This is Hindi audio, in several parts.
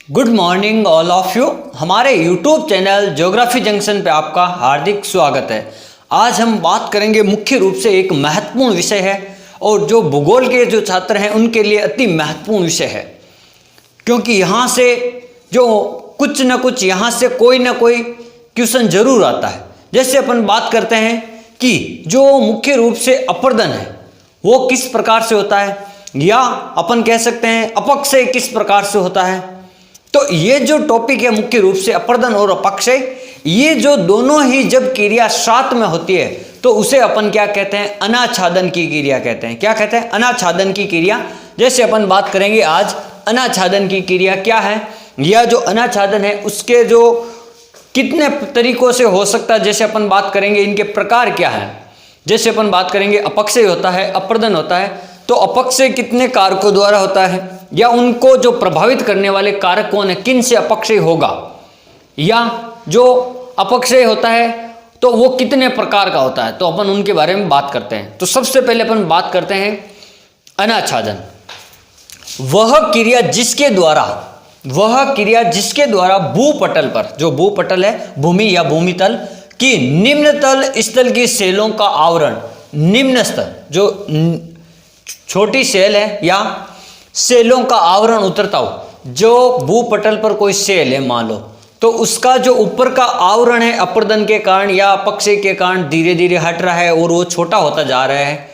Good morning all of you. हमारे यूट्यूब चैनल ज्योग्राफी जंक्शन पे आपका हार्दिक स्वागत है। आज हम बात करेंगे मुख्य रूप से एक महत्वपूर्ण विषय है और जो भूगोल के जो छात्र हैं उनके लिए अति महत्वपूर्ण विषय है, क्योंकि यहाँ से जो कुछ न कुछ यहाँ से कोई ना कोई क्वेश्चन जरूर आता है। जैसे अपन बात करते हैं कि जो मुख्य रूप से अपर्दन है वो किस प्रकार से होता है, या अपन कह सकते हैं अपक्षय किस प्रकार से होता है। तो ये जो टॉपिक है मुख्य रूप से अपर्दन और अपक्षय, ये जो दोनों ही जब क्रिया साथ में होती है तो उसे अपन क्या कहते हैं, अनाच्छादन की क्रिया कहते हैं। क्या कहते हैं? अनाच्छादन की क्रिया। जैसे अपन बात करेंगे आज अनाच्छादन की क्रिया क्या है, या जो अनाच्छादन है उसके जो कितने तरीकों से हो सकता है। जैसे अपन बात करेंगे इनके प्रकार क्या है। जैसे अपन बात करेंगे अपक्षय होता है, अपर्दन होता है। तो अपक्षय कितने कारकों द्वारा होता है, या उनको जो प्रभावित करने वाले कारक कौन है, किन से अपक्षय होगा, या जो अपक्षय होता है तो वो कितने प्रकार का होता है। तो अपन उनके बारे में बात करते हैं। तो सबसे पहले अपन बात करते हैं अनाच्छादन। वह क्रिया जिसके द्वारा भूपटल पर, जो भूपटल है भूमि या भूमितल की निम्न तल स्थल की सेलों का आवरण, निम्न स्तर जो छोटी सेल है या सेलों का आवरण उतरता हो। जो भूपटल पर कोई सेल है मान लो, तो उसका जो ऊपर का आवरण है अपर्दन के कारण या अपक्षय के कारण धीरे धीरे हट रहा है और वो छोटा होता जा रहा है।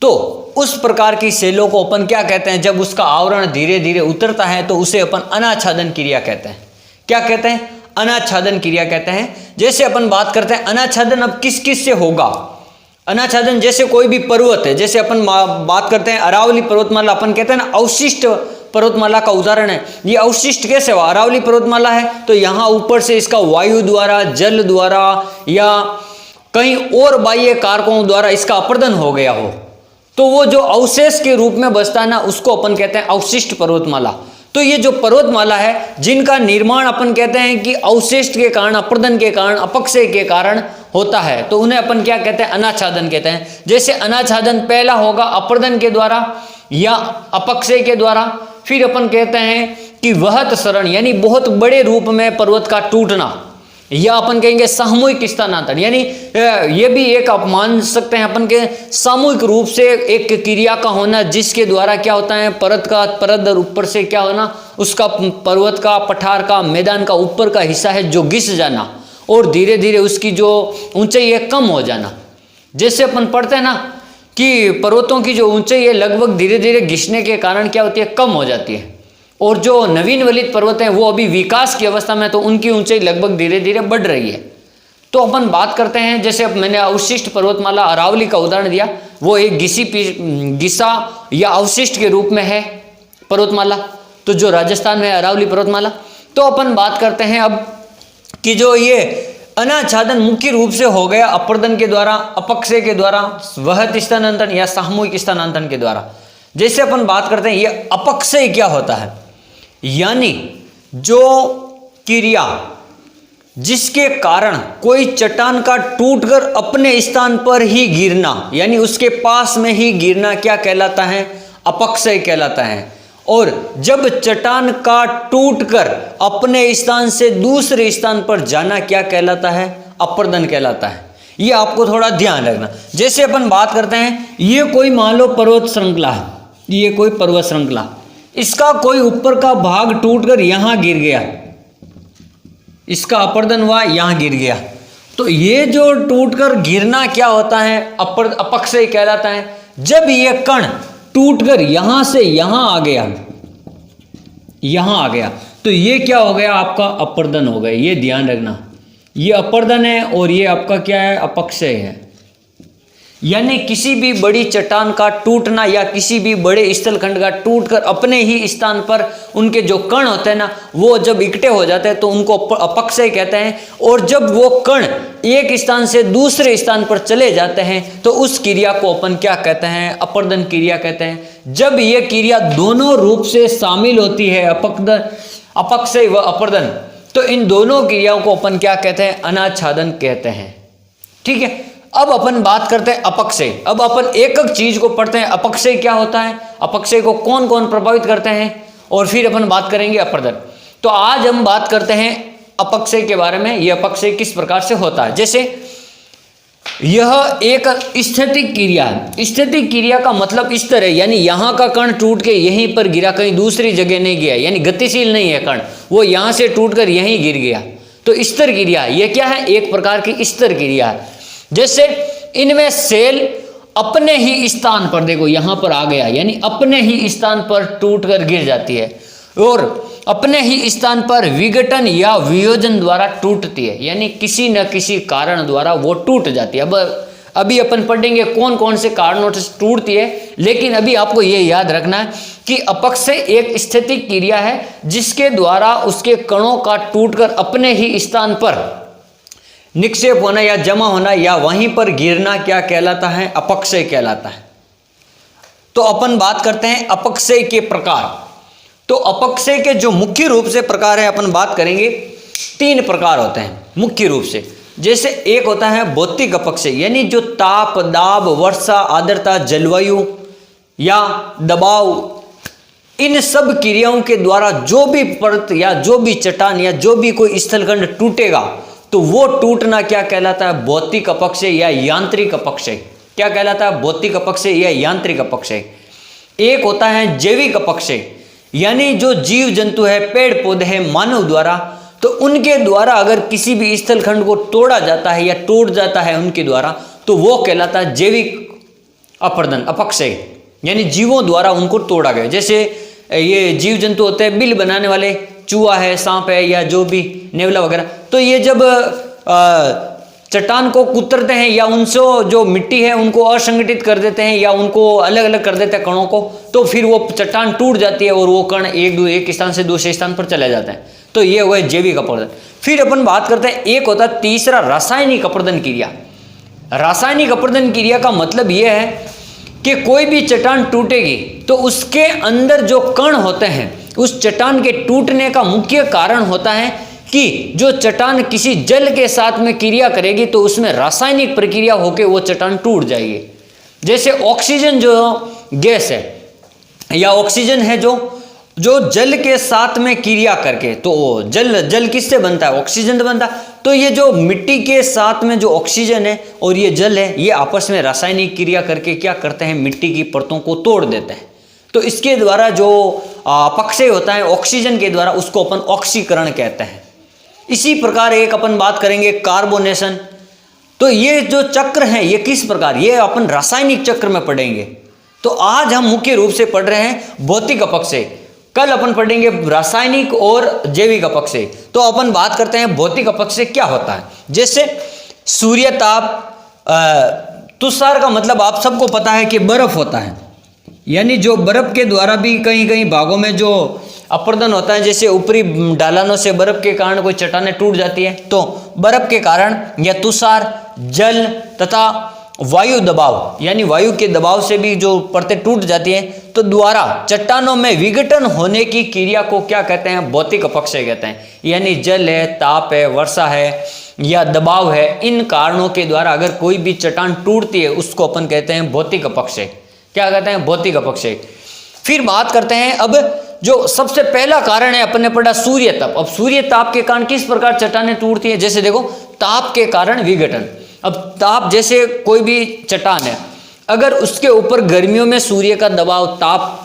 तो उस प्रकार की सेलों को अपन क्या कहते हैं, जब उसका आवरण धीरे धीरे उतरता है तो उसे अपन अनाच्छादन क्रिया कहते हैं। क्या कहते हैं? अनाच्छादन क्रिया कहते हैं। जैसे अपन बात करते हैं अनाच्छादन अब किस किस से होगा। अनाच्छादन जैसे कोई भी पर्वत है, जैसे अपन बात करते हैं अरावली पर्वतमाला, अपन कहते हैं ना अवशिष्ट पर्वतमाला का उदाहरण है। ये अवशिष्ट कैसे हुआ? अरावली पर्वतमाला है तो यहाँ ऊपर से इसका वायु द्वारा, जल द्वारा या कहीं और बाह्य कारकों द्वारा इसका अपर्दन हो गया हो, तो वो जो अवशेष के रूप में बचता है ना, उसको अपन कहते हैं अवशिष्ट पर्वतमाला। तो ये जो पर्वतमाला है जिनका निर्माण अपन कहते हैं कि अवशेष के कारण, अपर्दन के कारण, अपक्षय के कारण होता है, तो उन्हें अपन क्या कहते हैं? अनाच्छादन कहते हैं। जैसे अनाच्छादन पहला होगा अपर्दन के द्वारा या अपक्षय के द्वारा। फिर अपन कहते हैं कि वहत सरण, यानी बहुत बड़े रूप में पर्वत का टूटना, या अपन कहेंगे सामूहिक स्थानांतरण, यानी ये भी एक आप मान सकते हैं अपन के सामूहिक रूप से एक क्रिया का होना, जिसके द्वारा क्या होता है, परत ऊपर से क्या होना, उसका पर्वत का, पठार का, मैदान का ऊपर का हिस्सा है जो घिस जाना और धीरे धीरे उसकी जो ऊंचाई है कम हो जाना। जैसे अपन पढ़ते हैं ना कि पर्वतों की जो ऊंचाई है लगभग धीरे धीरे घिसने के कारण क्या होती है, कम हो जाती है। और जो नवीन वलित पर्वत हैं वो अभी विकास की अवस्था में, तो उनकी ऊंचाई लगभग धीरे धीरे बढ़ रही है। तो अपन बात करते हैं, जैसे अब मैंने अवशिष्ट पर्वतमाला अरावली का उदाहरण दिया, वो एक घिसा या अवशिष्ट के रूप में है पर्वतमाला, तो जो राजस्थान में है अरावली पर्वतमाला। तो अपन बात करते हैं अब कि जो ये अनाच्छादन मुख्य रूप से हो गया अपर्दन के द्वारा, अपक्षय के द्वारा, वहत स्थानांतरण या सामूहिक स्थानांतरण के द्वारा। जैसे अपन बात करते हैं ये अपक्षय क्या होता है, यानी जो क्रिया जिसके कारण कोई चट्टान का टूटकर अपने स्थान पर ही गिरना, यानी उसके पास में ही गिरना, क्या कहलाता है? अपक्षय कहलाता है। और जब चट्टान का टूटकर अपने स्थान से दूसरे स्थान पर जाना क्या कहलाता है? अपर्दन कहलाता है। ये आपको थोड़ा ध्यान रखना। जैसे अपन बात करते हैं ये कोई मान लो पर्वत श्रृंखला है, ये कोई पर्वत श्रृंखला, इसका कोई ऊपर का भाग टूटकर यहां गिर गया, इसका अपर्दन हुआ, यहां गिर गया, तो ये जो टूटकर गिरना क्या होता है? अपक्षय कहलाता है। जब ये कण टूटकर यहां से यहां आ गया, तो ये क्या हो गया? आपका अपर्दन हो गया। ये ध्यान रखना, ये अपर्दन है और ये आपका क्या है? अपक्षय है। यानी किसी भी बड़ी चट्टान का टूटना या किसी भी बड़े स्थलखंड का टूटकर अपने ही स्थान पर उनके जो कण होते हैं ना, वो जब इकट्ठे हो जाते हैं तो उनको अपक्षय कहते हैं। और जब वो कण एक स्थान से दूसरे स्थान पर चले जाते हैं तो उस क्रिया को अपन क्या कहते हैं? अपर्दन क्रिया कहते हैं। जब ये क्रिया दोनों रूप से शामिल होती है, अपक्षय व अपर्दन, तो इन दोनों क्रियाओं को अपन क्या कहते हैं? अनाच्छादन कहते हैं। ठीक है। अब अपन बात करते हैं अपक्षय। अब अपन एक एक चीज को पढ़ते हैं, अपक्षय क्या होता है, अपक्षय को कौन कौन प्रभावित करते हैं, और फिर अपन बात करेंगे अपर्दन। तो आज हम बात करते हैं अपक्षय के बारे में। यह अपक्षय किस प्रकार से होता है। जैसे यह एक स्थैतिक क्रिया है। स्थैतिक क्रिया का मतलब इस तरह, यानी यहाँ का कण टूट के यहीं पर गिरा, कहीं दूसरी जगह नहीं गया, यानी गतिशील नहीं है कण, वो यहाँ से टूटकर यहीं गिर गया। तो स्थिर क्रिया, यह क्या है, एक प्रकार की स्थिर क्रिया है। जैसे इनमें सेल अपने ही स्थान पर, देखो यहाँ पर आ गया, यानी अपने ही स्थान पर टूटकर गिर जाती है और अपने ही स्थान पर विघटन या वियोजन द्वारा टूटती है, यानी किसी न किसी कारण द्वारा वो टूट जाती है। अब अभी अपन पढ़ेंगे कौन कौन से कारणों से टूटती है, लेकिन अभी आपको ये याद रखना है कि अपक्षय एक स्थैतिक क्रिया है जिसके द्वारा उसके कणों का टूटकर अपने ही स्थान पर निक्षेप होना या जमा होना या वहीं पर गिरना क्या कहलाता है, अपक्षय कहलाता है। तो अपन बात करते हैं अपक्षय के प्रकार। तो अपक्षय के जो मुख्य रूप से प्रकार है, अपन बात करेंगे 3 प्रकार होते हैं मुख्य रूप से। जैसे एक होता है भौतिक अपक्षय, यानी जो ताप, दाब, वर्षा, आर्द्रता, जलवायु या दबाव, इन सब क्रियाओं के द्वारा जो भी परत या जो भी चट्टान या जो भी कोई स्थलखंड टूटेगा तो वो टूटना क्या कहलाता है, भौतिक अपक्षय या यांत्रिक अपक्षय। क्या कहलाता है, भौतिक अपक्षय या यांत्रिक अपक्षय। एक होता है जैविक अपक्षय, यानी जो जीव जंतु है, पेड़ पौधे हैं, मानव द्वारा, तो उनके द्वारा अगर किसी भी स्थलखंड को तोड़ा जाता है या टूट जाता है उनके द्वारा, तो वो कहलाता है जैविक अपरदन अपक्षय, यानी जीवों द्वारा उनको तोड़ा गया। जैसे ये जीव जंतु होते हैं बिल बनाने वाले, चूहा है, सांप है या जो भी नेवला वगैरह, तो ये जब चट्टान को कुतरते हैं या उनसे जो मिट्टी है उनको असंगठित कर देते हैं या उनको अलग अलग कर देते हैं कणों को, तो फिर वो चट्टान टूट जाती है और वो कण एक स्थान से दूसरे स्थान पर चले जाते हैं। तो ये हुआ जैविक अपरदन। फिर अपन बात करते हैं, एक होता है तीसरा रासायनिक अपरदन क्रिया। रासायनिक अपरदन क्रिया का मतलब यह है कि कोई भी चट्टान टूटेगी तो उसके अंदर जो कण होते हैं, उस चट्टान के टूटने का मुख्य कारण होता है कि जो चट्टान किसी जल के साथ में क्रिया करेगी तो उसमें रासायनिक प्रक्रिया होकर वो चट्टान टूट जाएगी। जैसे ऑक्सीजन जो गैस है या ऑक्सीजन है जो जल के साथ में क्रिया करके, तो जल किससे बनता है, ऑक्सीजन से बनता है। तो ये जो मिट्टी के साथ में जो ऑक्सीजन है और ये जल है, ये आपस में रासायनिक क्रिया करके क्या करते हैं, मिट्टी की परतों को तोड़ देते हैं। तो इसके द्वारा जो अपक्षय होता है ऑक्सीजन के द्वारा, उसको अपन ऑक्सीकरण कहते हैं। इसी प्रकार एक अपन बात करेंगे कार्बोनेशन। तो ये जो चक्र है ये किस प्रकार, ये अपन रासायनिक चक्र में पढ़ेंगे। तो आज हम मुख्य रूप से पढ़ रहे हैं भौतिक अपक्षय, कल अपन पढ़ेंगे रासायनिक और जैविक अपक्षय। तो अपन बात करते हैं भौतिक अपक्षय क्या होता है। जैसे सूर्य ताप, तुषार का मतलब आप सबको पता है कि बर्फ होता है, यानी जो बर्फ के द्वारा भी कहीं कहीं भागों में जो अपरदन होता है, जैसे ऊपरी ढलानों से बर्फ के कारण कोई चट्टानें टूट जाती है, तो बर्फ के कारण या तुषार, जल तथा वायु दबाव, यानी वायु के दबाव से भी जो परतें टूट जाती हैं, तो द्वारा चट्टानों में विघटन होने की क्रिया को क्या कहते हैं, भौतिक अपक्षय कहते हैं। यानी जल है, ताप है, वर्षा है या दबाव है, इन कारणों के द्वारा अगर कोई भी चट्टान टूटती है उसको अपन कहते हैं भौतिक अपक्षय। क्या कहते हैं, भौतिक अपक्षय। फिर बात करते हैं अब जो सबसे पहला कारण है, अपन ने पढ़ा सूर्य ताप। अब सूर्य ताप के कारण किस प्रकार चट्टानें टूटती है। जैसे देखो, ताप के कारण विघटन। अब ताप, जैसे कोई भी चट्टान है, अगर उसके ऊपर गर्मियों में सूर्य का दबाव, ताप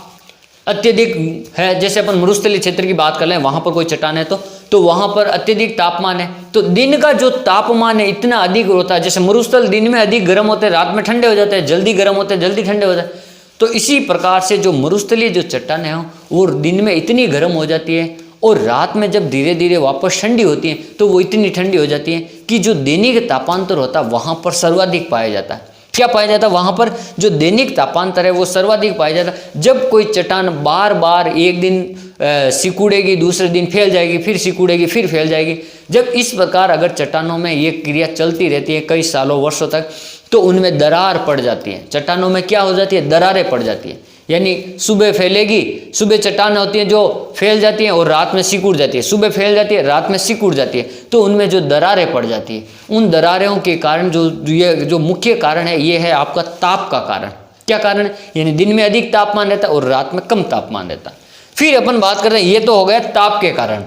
अत्यधिक है, जैसे अपन मरुस्थलीय क्षेत्र की बात कर लें, वहां पर कोई चट्टान है तो वहां पर अत्यधिक तापमान है, तो दिन का जो तापमान है इतना अधिक होता है। जैसे मरुस्थल दिन में अधिक गर्म होते हैं, रात में ठंडे हो जाते हैं, जल्दी गर्म होते हैं, जल्दी ठंडे हो जाते हैं। तो इसी प्रकार से जो मरुस्थलीय जो चट्टानें हैं वो दिन में इतनी गर्म हो जाती है और रात में जब धीरे धीरे वापस ठंडी होती है तो वो इतनी ठंडी हो जाती है कि जो दैनिक तापांतर होता है वहाँ पर सर्वाधिक पाया जाता है। क्या पाया जाता है, वहाँ पर जो दैनिक तापांतर है वो सर्वाधिक पाया जाता है। जब कोई चट्टान बार बार एक दिन सिकुड़ेगी, दूसरे दिन फैल जाएगी, फिर सिकुड़ेगी, फिर फैल जाएगी, जब इस प्रकार अगर चट्टानों में ये क्रिया चलती रहती है कई सालों वर्षों तक, तो उनमें दरार पड़ जाती है। चट्टानों में क्या हो जाती है, दरारें पड़ जाती है। यानी सुबह फैलेगी, सुबह चट्टान होती है जो फैल जाती हैं और रात में सिकुड़ जाती है, सुबह फैल जाती है, रात में सिकुड़ जाती है, तो उनमें जो दरारें पड़ जाती है, उन दरारों के कारण जो मुख्य कारण है ये है आपका ताप का कारण। क्या कारण है, यानी दिन में अधिक तापमान रहता है और रात में कम तापमान रहता है। फिर अपन बात करते हैं, ये तो हो गया ताप के कारण।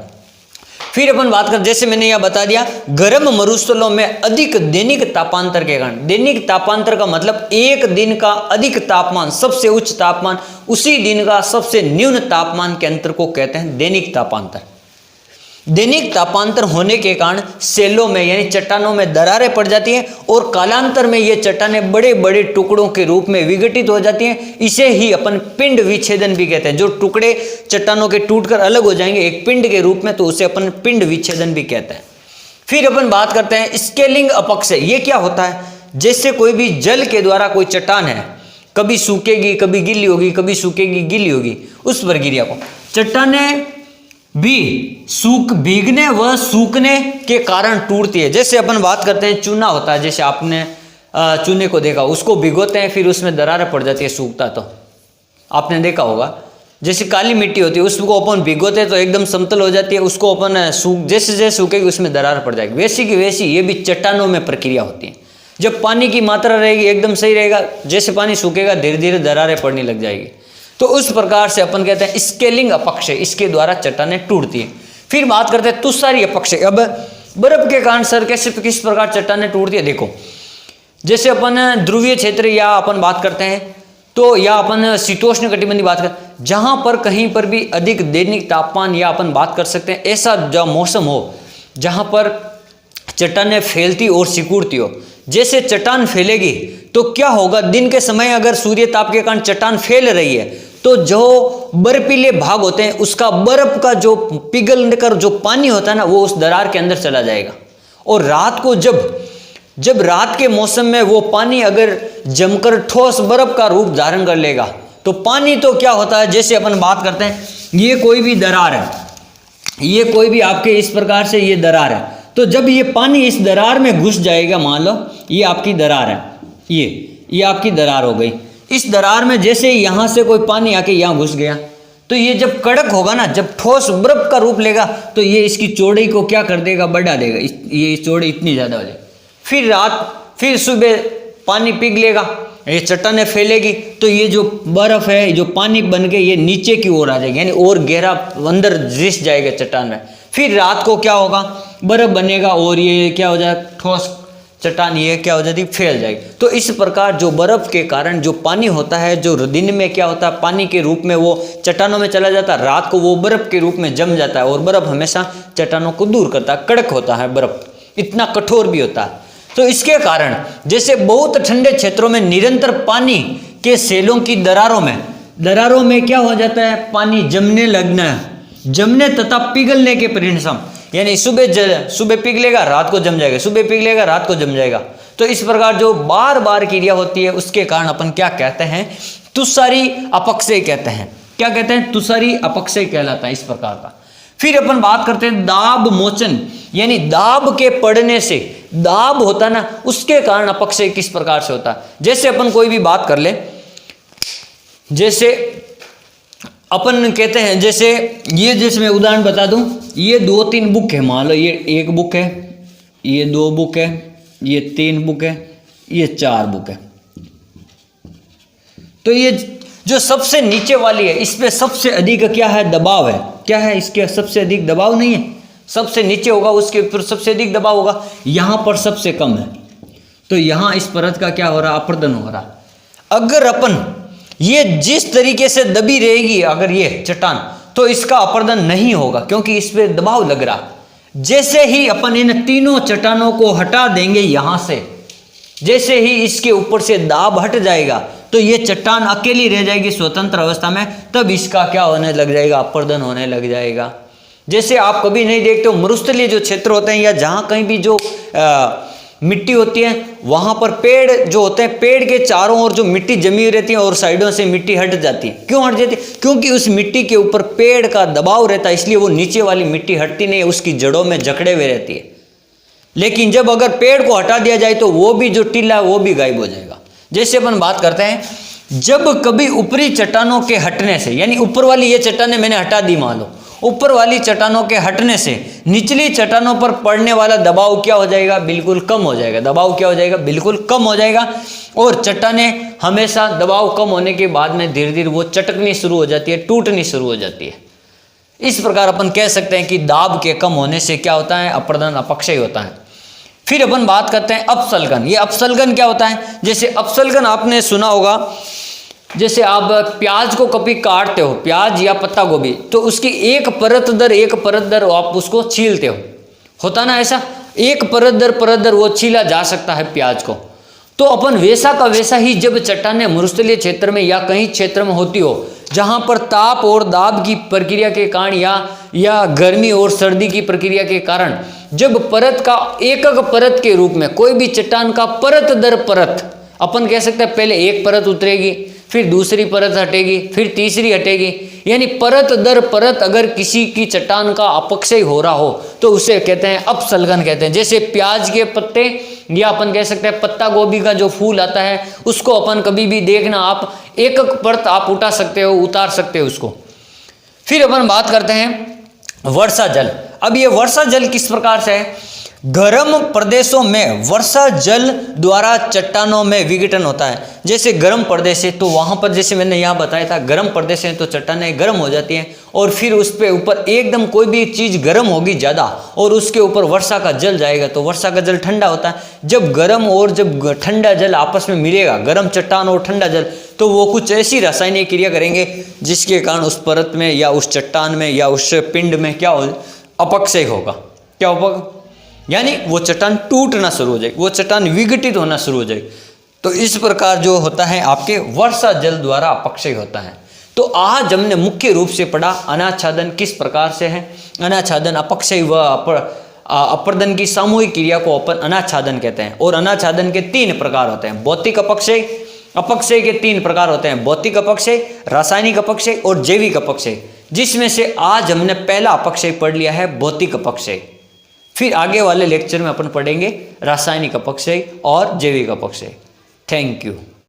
फिर अपन बात कर, जैसे मैंने यह बता दिया, गर्म मरुस्थलों में अधिक दैनिक तापांतर के कारण, दैनिक तापांतर का मतलब एक दिन का अधिक तापमान, सबसे उच्च तापमान, उसी दिन का सबसे न्यून तापमान के अंतर को कहते हैं दैनिक तापांतर। दैनिक तापांतर होने के कारण सेलों में यानी चट्टानों में दरारें पड़ जाती हैं और कालांतर में ये चट्टानें बड़े बड़े टुकड़ों के रूप में विघटित हो जाती हैं। इसे ही अपन पिंड विच्छेदन भी कहते हैं। जो टुकड़े चट्टानों के टूटकर अलग हो जाएंगे एक पिंड के रूप में, तो उसे अपन पिंड विच्छेदन भी कहते हैं। फिर अपन बात करते हैं स्केलिंग अपक्षय। ये क्या होता है? जैसे कोई भी जल के द्वारा कोई चट्टान है, कभी सूखेगी, कभी गीली होगी, कभी सूखेगी, गीली होगी, उस प्रक्रिया को चट्टानें भी भीगने व सूखने के कारण टूटती है। जैसे अपन बात करते हैं चूना होता है, जैसे आपने चूने को देखा, उसको भिगोते हैं फिर उसमें दरारें पड़ जाती है सूखता, तो आपने देखा होगा। जैसे काली मिट्टी होती है उसको अपन भिगोते हैं तो एकदम समतल हो जाती है, उसको अपन जैसे जैसे सूखेगी उसमें दरार पड़ जाएगी। वैसी की वैसी ये भी चट्टानों में प्रक्रिया होती है। जब पानी की मात्रा रहेगी एकदम सही रहेगा, जैसे पानी सूखेगा धीरे धीरे दरारें पड़ने लग जाएगी। तो उस प्रकार से अपन कहते हैं स्केलिंग अपक्षय, इसके द्वारा चट्टानें टूटती है। फिर बात करते हैं तुषारी अपक्षय। अब बर्फ के कारण सर कैसे किस प्रकार चट्टानें टूटती है, देखो जैसे अपन ध्रुवीय क्षेत्र या अपन बात करते हैं तो, या अपन शीतोष्ण कटिबंधीय बात करते, जहां पर कहीं पर भी अधिक दैनिक तापमान या अपन बात कर सकते हैं ऐसा जो मौसम हो जहां पर चट्टानें फैलती और सिकुड़ती हो। जैसे चट्टान फैलेगी तो क्या होगा, दिन के समय अगर सूर्य ताप के कारण चट्टान फैल रही है तो जो बर्फीले भाग होते हैं उसका बर्फ का जो पिघल कर जो पानी होता है ना वो उस दरार के अंदर चला जाएगा। और रात को जब रात के मौसम में वो पानी अगर जमकर ठोस बर्फ का रूप धारण कर लेगा तो पानी तो क्या होता है, जैसे अपन बात करते हैं ये कोई भी दरार है, ये कोई भी आपके इस प्रकार से ये दरार है, तो जब ये पानी इस दरार में घुस जाएगा, मान लो ये आपकी दरार है, ये आपकी दरार हो गई। इस दरार में जैसे यहाँ से कोई पानी आके यहाँ घुस गया तो ये जब कड़क होगा ना, जब ठोस बर्फ का रूप लेगा तो ये इसकी चौड़ाई को क्या कर देगा, बढ़ा देगा, ये चौड़ाई इतनी ज़्यादा हो जाएगी। फिर सुबह पानी पिघलेगा, ये चट्टानें फैलेगी तो ये जो बर्फ है जो पानी बन के ये नीचे की ओर आ जाएगी, यानी और गहरा अंदर रिस जाएगा चट्टान में। फिर रात को क्या होगा, बर्फ बनेगा और ये क्या हो जाएगा, ठोस चट्टान ये क्या हो जाती, फैल जाएगी। तो इस प्रकार जो बर्फ के कारण जो पानी होता है, जो दिन में क्या होता है पानी के रूप में वो चट्टानों में चला जाता है, रात को वो बर्फ के रूप में जम जाता है और बर्फ हमेशा चट्टानों को दूर करता है। कड़क होता है बर्फ, इतना कठोर भी होता है। तो इसके कारण जैसे बहुत ठंडे क्षेत्रों में निरंतर पानी के सेलों की दरारों में क्या हो जाता है, पानी जमने तथा पिघलने के परिणाम, यानी सुबह पिघलेगा रात को जम जाएगा, सुबह पिघलेगा रात को जम जाएगा। तो इस प्रकार जो बार बार क्रिया होती है उसके कारण अपन क्या कहते हैं, तुषारी अपक्षय कहते हैं। क्या कहते हैं, तुषारी अपक्षय कहलाता है इस प्रकार का। फिर अपन बात करते हैं दाब मोचन, यानी दाब के पड़ने से, दाब होता ना उसके कारण अपक्षय किस प्रकार से होता है। जैसे अपन कोई भी बात कर ले, जैसे अपन कहते हैं, जैसे ये जैसे मैं उदाहरण बता दूं, ये 2-3 बुक है, मान लो ये 1 बुक है, ये 2 बुक है, ये 3 बुक है, ये 4 बुक है। तो ये जो सबसे नीचे वाली है इस पे सबसे अधिक क्या है, दबाव है। क्या है, इसके सबसे अधिक दबाव नहीं है, सबसे नीचे होगा उसके ऊपर सबसे अधिक दबाव होगा, यहाँ पर सबसे कम है। तो यहाँ इस परत का क्या हो रहा, अपरदन हो रहा। अगर अपन ये जिस तरीके से दबी रहेगी अगर ये चट्टान, तो इसका अपरदन नहीं होगा क्योंकि इस पे दबाव लग रहा। जैसे ही अपन इन तीनों चट्टानों को हटा देंगे यहाँ से, जैसे ही इसके ऊपर से दाब हट जाएगा तो ये चट्टान अकेली रह जाएगी स्वतंत्र अवस्था में, तब इसका क्या होने लग जाएगा, अपरदन होने लग जाएगा। जैसे आप कभी नहीं देखते हो मरुस्थलीय जो क्षेत्र होते हैं या जहाँ कहीं भी जो मिट्टी होती है वहाँ पर पेड़ जो होते हैं, पेड़ के चारों ओर जो मिट्टी जमी हुई रहती है और साइडों से मिट्टी हट जाती है। क्यों हट जाती है, क्योंकि उस मिट्टी के ऊपर पेड़ का दबाव रहता है, इसलिए वो नीचे वाली मिट्टी हटती नहीं है, उसकी जड़ों में जकड़े हुए रहती है। लेकिन जब अगर पेड़ को हटा दिया जाए तो वो भी जो टीला है वो भी गायब हो जाएगा। जैसे अपन बात करते हैं, जब कभी ऊपरी चट्टानों के हटने से, यानी ऊपर वाली ये चट्टानें मैंने हटा दी मान लो, ऊपर वाली चट्टानों के हटने से निचली चट्टानों पर पड़ने वाला दबाव क्या हो जाएगा, बिल्कुल कम हो जाएगा। दबाव क्या हो जाएगा, बिल्कुल कम हो जाएगा। और चट्टानें हमेशा दबाव कम होने के बाद में धीरे धीरे वो चटकनी शुरू हो जाती है, टूटनी शुरू हो जाती है। इस प्रकार अपन कह सकते हैं कि दाब के कम होने से क्या होता है, अपर्दन अपक्षय होता है। फिर अपन बात करते हैं अपसल्गन। ये अपसल्गन क्या होता है, जैसे अपसल्गन आपने सुना होगा, जैसे आप प्याज को कभी काटते हो, प्याज या पत्ता गोभी, तो उसकी एक परत दर आप उसको छीलते हो, होता ना ऐसा, एक परत दर वो छीला जा सकता है प्याज को। तो अपन वैसा का वैसा ही जब चट्टानें मरुस्थलीय क्षेत्र में या कहीं क्षेत्र में होती हो जहां पर ताप और दाब की प्रक्रिया के कारण या गर्मी और सर्दी की प्रक्रिया के कारण जब परत का एक परत के रूप में कोई भी चट्टान का परत दर परत, अपन कह सकते हैं पहले एक परत उतरेगी, फिर दूसरी परत हटेगी, फिर तीसरी हटेगी, यानी परत दर परत अगर किसी की चट्टान का अपक्षय हो रहा हो तो उसे कहते हैं अपसल्गन कहते हैं। जैसे प्याज के पत्ते या अपन कह सकते हैं पत्ता गोभी का जो फूल आता है उसको अपन कभी भी देखना, आप एक परत आप उठा सकते हो, उतार सकते हो उसको। फिर अपन बात करते हैं वर्षा जल। अब ये वर्षा जल किस प्रकार से है, गर्म प्रदेशों में वर्षा जल द्वारा चट्टानों में विघटन होता है। जैसे गर्म प्रदेश है तो वहां पर, जैसे मैंने यहाँ बताया था, गर्म प्रदेश है तो चट्टानें गर्म हो जाती हैं और फिर उस पे ऊपर एकदम कोई भी चीज गर्म होगी ज्यादा और उसके ऊपर वर्षा का जल जाएगा तो वर्षा का जल ठंडा होता है। जब गर्म और जब ठंडा जल आपस में मिलेगा, गर्म चट्टान और ठंडा जल, तो वो कुछ ऐसी रासायनिक क्रिया करेंगे जिसके कारण उस परत में या उस चट्टान में या उस पिंड में क्या हो, अपक्षय होगा। क्या होगा, यानी वो चट्टान टूटना शुरू हो जाएगी, वो चट्टान विघटित होना शुरू हो जाएगी। तो इस प्रकार जो होता है आपके वर्षा जल द्वारा अपक्षय होता है। तो आज हमने मुख्य रूप से पढ़ा अनाच्छादन किस प्रकार से है। अनाच्छादन अपक्षय व अपर्दन की सामूहिक क्रिया को अपन अनाच्छादन कहते हैं। और अनाच्छादन के 3 प्रकार होते हैं। भौतिक अपक्षय, अपक्षय के 3 प्रकार होते हैं, भौतिक अपक्षय, रासायनिक अपक्षय और जैविक अपक्षय, जिसमें से आज हमने पहला अपक्षय पढ़ लिया है, भौतिक अपक्षय। फिर आगे वाले लेक्चर में अपन पढ़ेंगे रासायनिक अपक्षय और जैविक अपक्षय। Thank you.